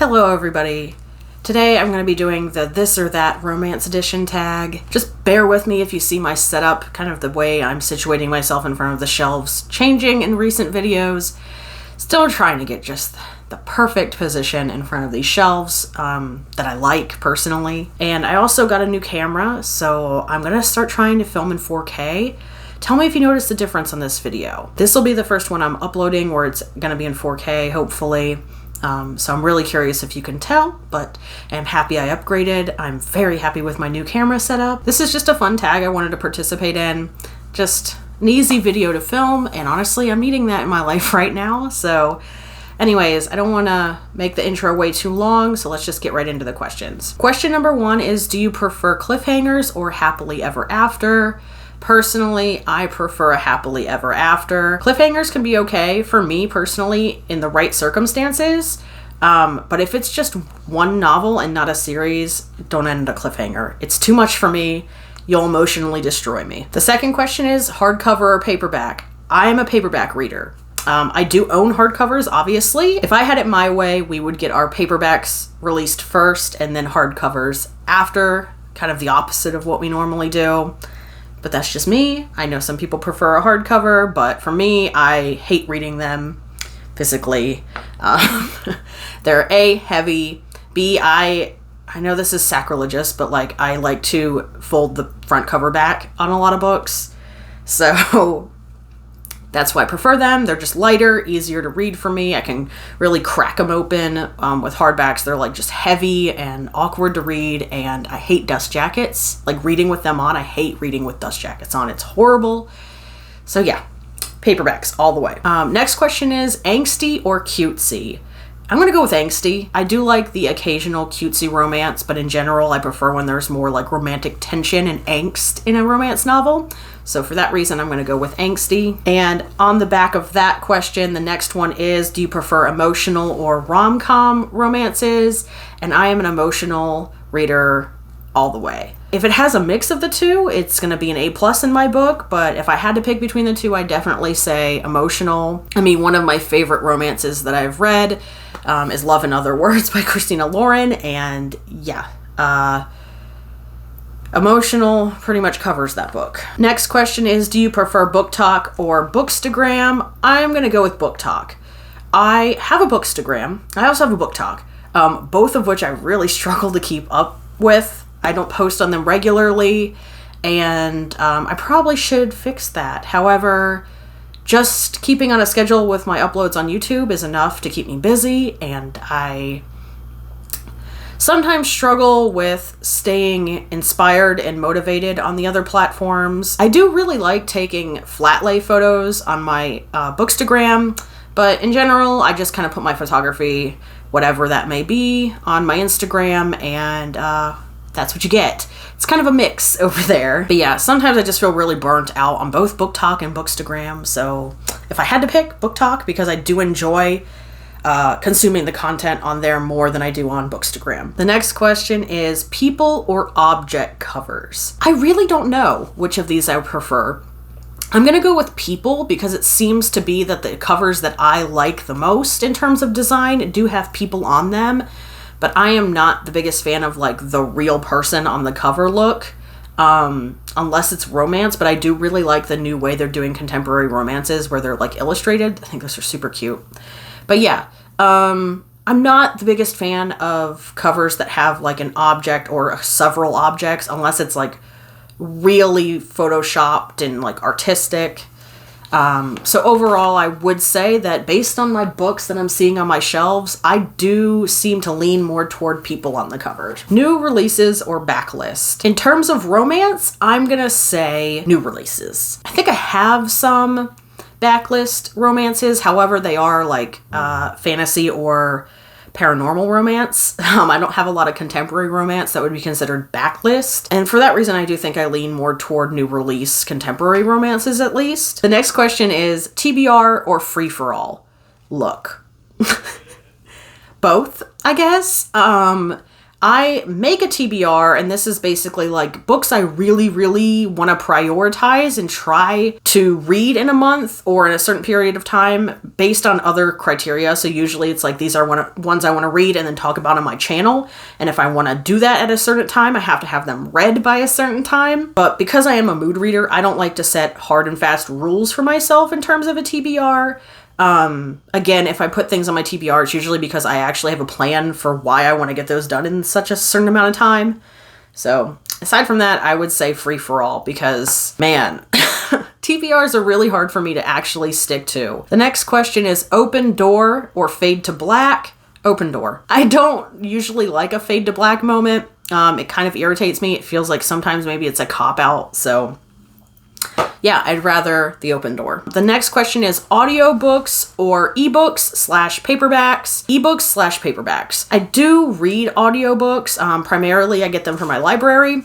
Hello everybody. Today I'm going to be doing the this or that romance edition tag. Just bear with me if you see my setup, kind of the way I'm situating myself in front of the shelves, changing in recent videos. Still trying to get just the perfect position in front of these shelves that I like personally. And I also got a new camera, so I'm going to start trying to film in 4K. Tell me if you notice the difference on this video. This will be the first one I'm uploading where it's going to be in 4K, hopefully. So I'm really curious if you can tell, but I'm happy I upgraded. I'm very happy with my new camera setup. This is just a fun tag I wanted to participate in. Just an easy video to film, and honestly, I'm needing that in my life right now. So anyways, I don't want to make the intro way too long, so let's just get right into the questions. Question number 1 is, do you prefer cliffhangers or happily ever after? Personally, I prefer a happily ever after. Cliffhangers can be okay for me personally in the right circumstances, but if it's just one novel and not a series, don't end a cliffhanger. It's too much for me. You'll emotionally destroy me. The second question is hardcover or paperback. I am a paperback reader. I do own hardcovers, obviously. If I had it my way, we would get our paperbacks released first and then hardcovers after, kind of the opposite of what we normally do. But that's just me. I know some people prefer a hardcover, but for me, I hate reading them physically. They're A, heavy, B, I know this is sacrilegious, but like I like to fold the front cover back on a lot of books. So that's why I prefer them. They're just lighter, easier to read for me. I can really crack them open. With hardbacks, they're like just heavy and awkward to read, and I hate dust jackets. Like reading with them on, I hate reading with dust jackets on. It's horrible. So yeah, paperbacks all the way. Next question is angsty or cutesy? I'm going to go with angsty. I do like the occasional cutesy romance, but in general, I prefer when there's more like romantic tension and angst in a romance novel. So for that reason, I'm going to go with angsty. And on the back of that question, the next one is, do you prefer emotional or rom-com romances? And I am an emotional reader all the way. If it has a mix of the two, it's going to be an A+ in my book, but if I had to pick between the two, I'd definitely say emotional. I mean, one of my favorite romances that I've read is Love in Other Words by Christina Lauren, and yeah, emotional pretty much covers that book. Next question is, do you prefer Booktok or Bookstagram? I'm going to go with Booktok. I have a Bookstagram. I also have a Booktok, both of which I really struggle to keep up with. I don't post on them regularly, and I probably should fix that. However, just keeping on a schedule with my uploads on YouTube is enough to keep me busy, and I sometimes struggle with staying inspired and motivated on the other platforms. I do really like taking flat lay photos on my Bookstagram, but in general, I just kind of put my photography, whatever that may be, on my Instagram, and that's what you get. It's kind of a mix over there. But yeah, sometimes I just feel really burnt out on both Booktok and Bookstagram. So if I had to pick, Booktok, because I do enjoy consuming the content on there more than I do on Bookstagram. The next question is people or object covers. I really don't know which of these I prefer. I'm going to go with people because it seems to be that the covers that I like the most in terms of design do have people on them. But I am not the biggest fan of like the real person on the cover look, unless it's romance, but I do really like the new way they're doing contemporary romances where they're like illustrated. I think those are super cute. But yeah, I'm not the biggest fan of covers that have like an object or several objects, unless it's like really photoshopped and like artistic. So overall, I would say that based on my books that I'm seeing on my shelves, I do seem to lean more toward people on the covers. New releases or backlist. In terms of romance, I'm gonna say new releases. I think I have some backlist romances, however, they are like fantasy or paranormal romance. I don't have a lot of contemporary romance that would be considered backlist. And for that reason, I do think I lean more toward new release contemporary romances at least. The next question is TBR or free-for-all? Look. Both, I guess. I make a TBR, and this is basically like books I really, really want to prioritize and try to read in a month or in a certain period of time based on other criteria. So usually it's like these are ones I want to read and then talk about on my channel. And if I want to do that at a certain time, I have to have them read by a certain time. But because I am a mood reader, I don't like to set hard and fast rules for myself in terms of a TBR. Again, if I put things on my TBR, it's usually because I actually have a plan for why I want to get those done in such a certain amount of time. So aside from that, I would say free for all because, man, TBRs are really hard for me to actually stick to. The next question is open door or fade to black? Open door. I don't usually like a fade to black moment. It kind of irritates me. It feels like sometimes maybe it's a cop-out, so yeah, I'd rather the open door. The next question is audiobooks or ebooks/paperbacks. Ebooks/paperbacks. I do read audiobooks. Primarily, I get them from my library.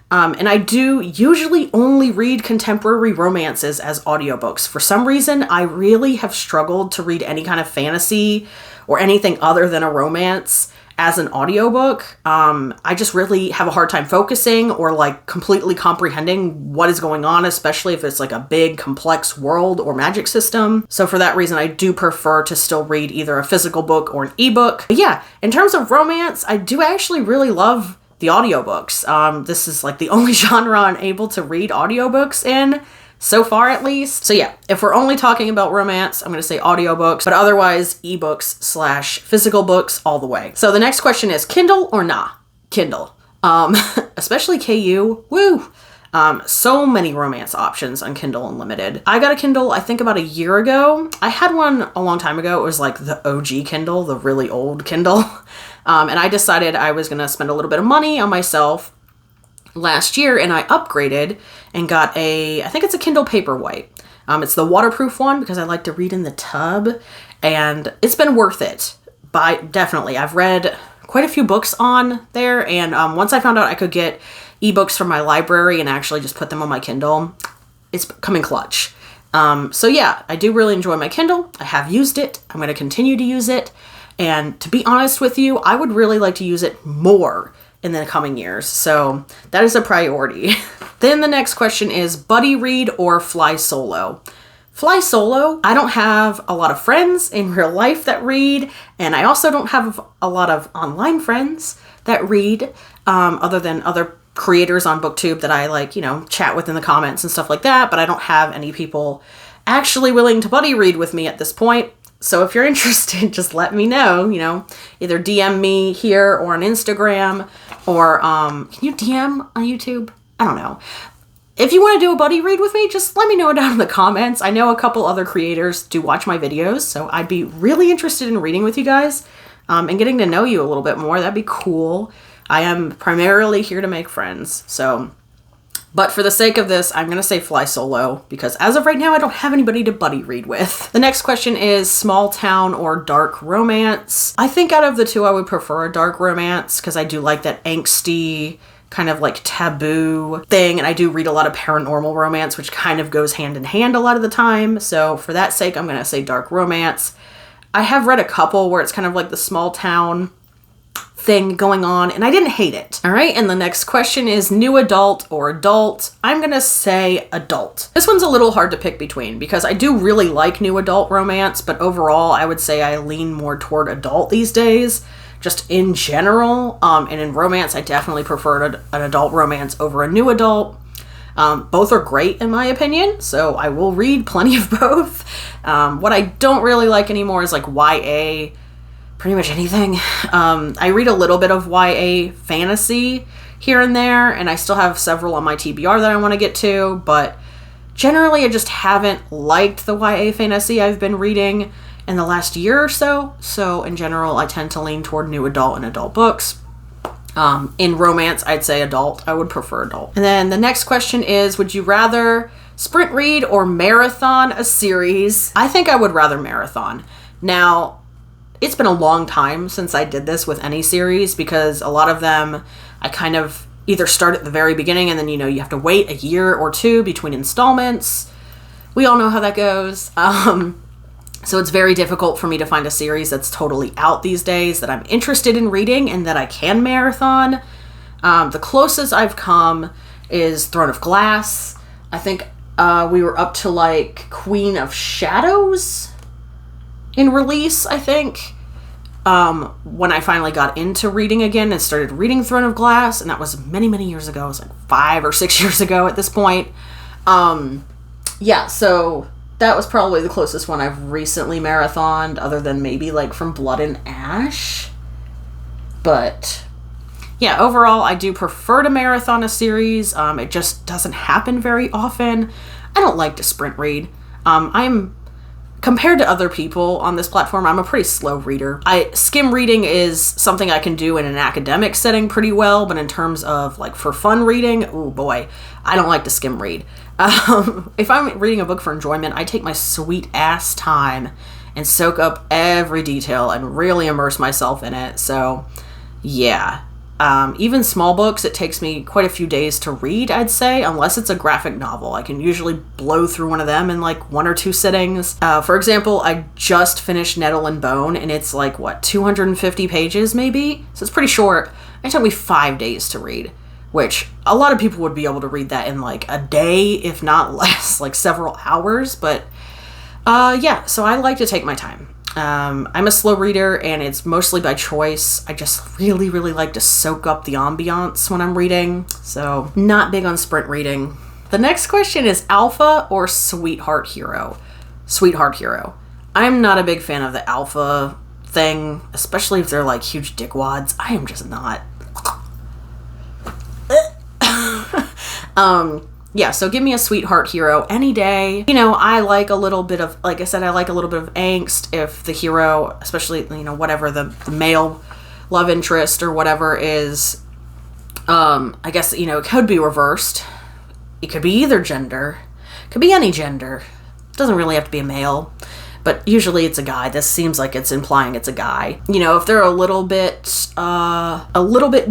And I do usually only read contemporary romances as audiobooks. For some reason, I really have struggled to read any kind of fantasy or anything other than a romance as an audiobook. I just really have a hard time focusing or like completely comprehending what is going on, especially if it's like a big complex world or magic system. So for that reason, I do prefer to still read either a physical book or an ebook. But yeah, in terms of romance, I do actually really love the audiobooks. This is like the only genre I'm able to read audiobooks in. So far, at least. So yeah, if we're only talking about romance, I'm going to say audiobooks, but otherwise ebooks/physical books all the way. So the next question is Kindle or nah? Kindle. Especially KU. Woo! So many romance options on Kindle Unlimited. I got a Kindle, I think about a year ago. I had one a long time ago. It was like the OG Kindle, the really old Kindle. And I decided I was going to spend a little bit of money on myself last year, and I upgraded and got I think it's a Kindle Paperwhite. It's the waterproof one because I like to read in the tub, and it's been worth it. Definitely. I've read quite a few books on there, and once I found out I could get ebooks from my library and actually just put them on my Kindle, it's coming clutch. So yeah, I do really enjoy my Kindle. I have used it. I'm going to continue to use it. And to be honest with you, I would really like to use it more in the coming years. So that is a priority. Then the next question is buddy read or fly solo. Fly solo. I don't have a lot of friends in real life that read, and I also don't have a lot of online friends that read, other than other creators on BookTube that I like, chat with in the comments and stuff like that, but I don't have any people actually willing to buddy read with me at this point. So if you're interested, just let me know, either DM me here or on Instagram, or can you DM on YouTube? I don't know. If you want to do a buddy read with me, just let me know down in the comments. I know a couple other creators do watch my videos, so I'd be really interested in reading with you guys and getting to know you a little bit more. That'd be cool. I am primarily here to make friends, so... But for the sake of this, I'm going to say fly solo because as of right now, I don't have anybody to buddy read with. The next question is small town or dark romance. I think out of the two, I would prefer a dark romance because I do like that angsty kind of like taboo thing. And I do read a lot of paranormal romance, which kind of goes hand in hand a lot of the time. So for that sake, I'm going to say dark romance. I have read a couple where it's kind of like the small town thing going on, and I didn't hate it. All right, and the next question is new adult or adult. I'm gonna say adult. This one's a little hard to pick between because I do really like new adult romance, but overall I would say I lean more toward adult these days, just in general. And in romance, I definitely prefer an adult romance over a new adult. Both are great in my opinion, so I will read plenty of both. What I don't really like anymore is like YA, pretty much anything. I read a little bit of YA fantasy here and there, and I still have several on my TBR that I want to get to, but generally I just haven't liked the YA fantasy I've been reading in the last year or so. So in general, I tend to lean toward new adult and adult books. In romance, I'd say adult. I would prefer adult. And then the next question is, would you rather sprint read or marathon a series? I think I would rather marathon. Now, it's been a long time since I did this with any series because a lot of them I kind of either start at the very beginning and then, you have to wait a year or two between installments. We all know how that goes. So it's very difficult for me to find a series that's totally out these days that I'm interested in reading and that I can marathon. The closest I've come is Throne of Glass. I think we were up to like Queen of Shadows in release, I think. When I finally got into reading again and started reading Throne of Glass, and that was many, many years ago. It was like 5 or 6 years ago at this point. Yeah, so that was probably the closest one I've recently marathoned, other than maybe like From Blood and Ash. But yeah, overall, I do prefer to marathon a series. It just doesn't happen very often. I don't like to sprint read. Compared to other people on this platform, I'm a pretty slow reader. Skim reading is something I can do in an academic setting pretty well, but in terms of like for fun reading, oh boy, I don't like to skim read. If I'm reading a book for enjoyment, I take my sweet ass time and soak up every detail and really immerse myself in it. So yeah. Even small books, it takes me quite a few days to read, I'd say, unless it's a graphic novel. I can usually blow through one of them in like 1 or 2 sittings. For example, I just finished Nettle and Bone, and it's like, 250 pages maybe? So it's pretty short. It took me 5 days to read, which a lot of people would be able to read that in like a day, if not less, like several hours. But yeah, so I like to take my time. I'm a slow reader, and it's mostly by choice. I just really, really like to soak up the ambiance when I'm reading, so not big on sprint reading. The next question is alpha or sweetheart hero? Sweetheart hero. I'm not a big fan of the alpha thing, especially if they're like huge dickwads. I am just not. Yeah, so give me a sweetheart hero any day. You know, I like a little bit of, like I said, I like a little bit of angst if the hero, especially, you know, whatever the male love interest or whatever is, I guess, you know, it could be reversed. It could be either gender. It could be any gender. It doesn't really have to be a male, but usually it's a guy. This seems like it's implying it's a guy. You know, if they're a little bit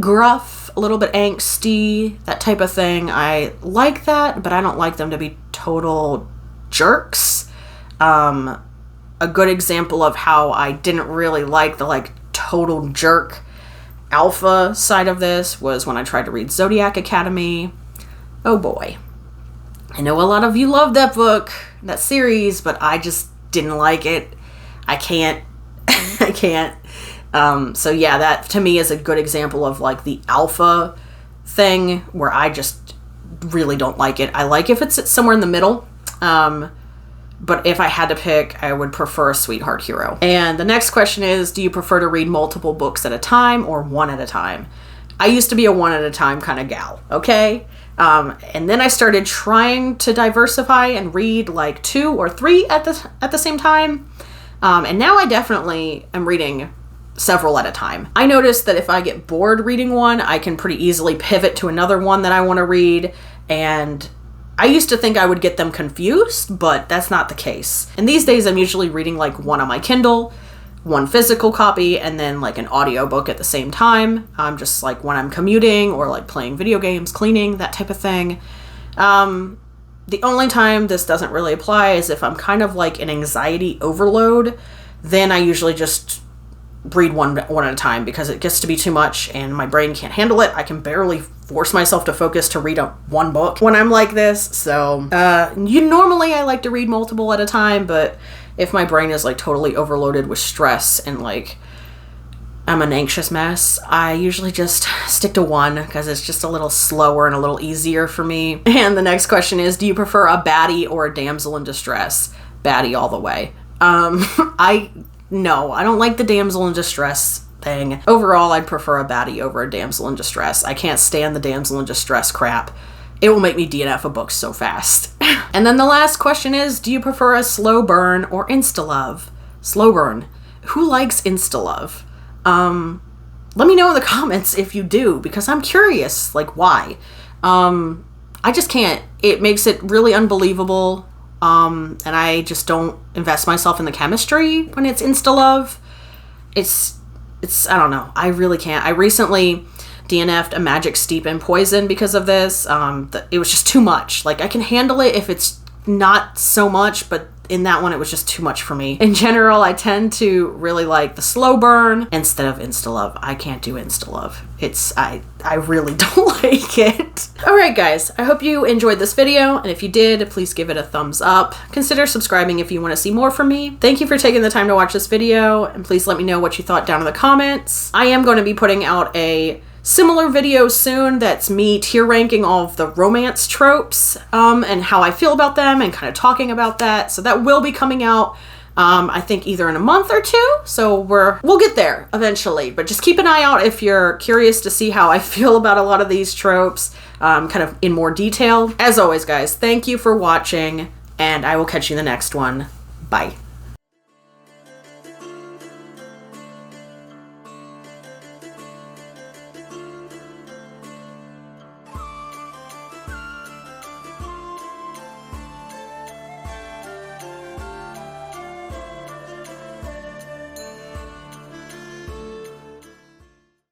gruff, a little bit angsty, that type of thing, I like that, but I don't like them to be total jerks. A good example of how I didn't really like the like total jerk alpha side of this was when I tried to read Zodiac Academy. Oh boy. I know a lot of you love that book, that series, but I just didn't like it. I can't. I can't. So yeah, that to me is a good example of like the alpha thing where I just really don't like it. I like if it's somewhere in the middle. But if I had to pick, I would prefer a sweetheart hero. And the next question is, do you prefer to read multiple books at a time or one at a time? I used to be a one at a time kind of gal, okay? And then I started trying to diversify and read like 2 or 3 at the same time. And now I definitely am reading several at a time. I noticed that if I get bored reading one, I can pretty easily pivot to another one that I want to read. And I used to think I would get them confused, but that's not the case. And these days I'm usually reading like one on my Kindle, one physical copy, and then like an audiobook at the same time. Just like when I'm commuting or like playing video games, cleaning, that type of thing. The only time this doesn't really apply is if I'm kind of like an anxiety overload. Then I usually just read one at a time because it gets to be too much and my brain can't handle it. I can barely force myself to focus to read one book when I'm like this. So normally I like to read multiple at a time, but if my brain is like totally overloaded with stress and like I'm an anxious mess, I usually just stick to one because it's just a little slower and a little easier for me. And the next question is, do you prefer a baddie or a damsel in distress? Baddie all the way. No, I don't like the damsel in distress thing. Overall, I'd prefer a baddie over a damsel in distress. I can't stand the damsel in distress crap. It will make me DNF a book so fast. And then the last question is, do you prefer a slow burn or Insta-Love? Slow burn. Who likes Insta-Love? Let me know in the comments if you do, because I'm curious, like, why? I just can't. It makes it really unbelievable. And I just don't invest myself in the chemistry when it's Insta-Love. It's, I don't know. I really can't. I recently DNF'd a Magic Steep in Poison because of this. It was just too much. Like, I can handle it if it's not so much, but in that one, it was just too much for me. In general, I tend to really like the slow burn instead of Insta-Love. I can't do Insta-Love. I really don't like it. All right, guys, I hope you enjoyed this video. And if you did, please give it a thumbs up. Consider subscribing if you want to see more from me. Thank you for taking the time to watch this video. And please let me know what you thought down in the comments. I am going to be putting out a similar video soon that's me tier ranking all of the romance tropes and how I feel about them and kind of talking about that. So that will be coming out I think either in a month or two. So we'll get there eventually, but just keep an eye out if you're curious to see how I feel about a lot of these tropes kind of in more detail. As always, guys, thank you for watching, and I will catch you in the next one. Bye.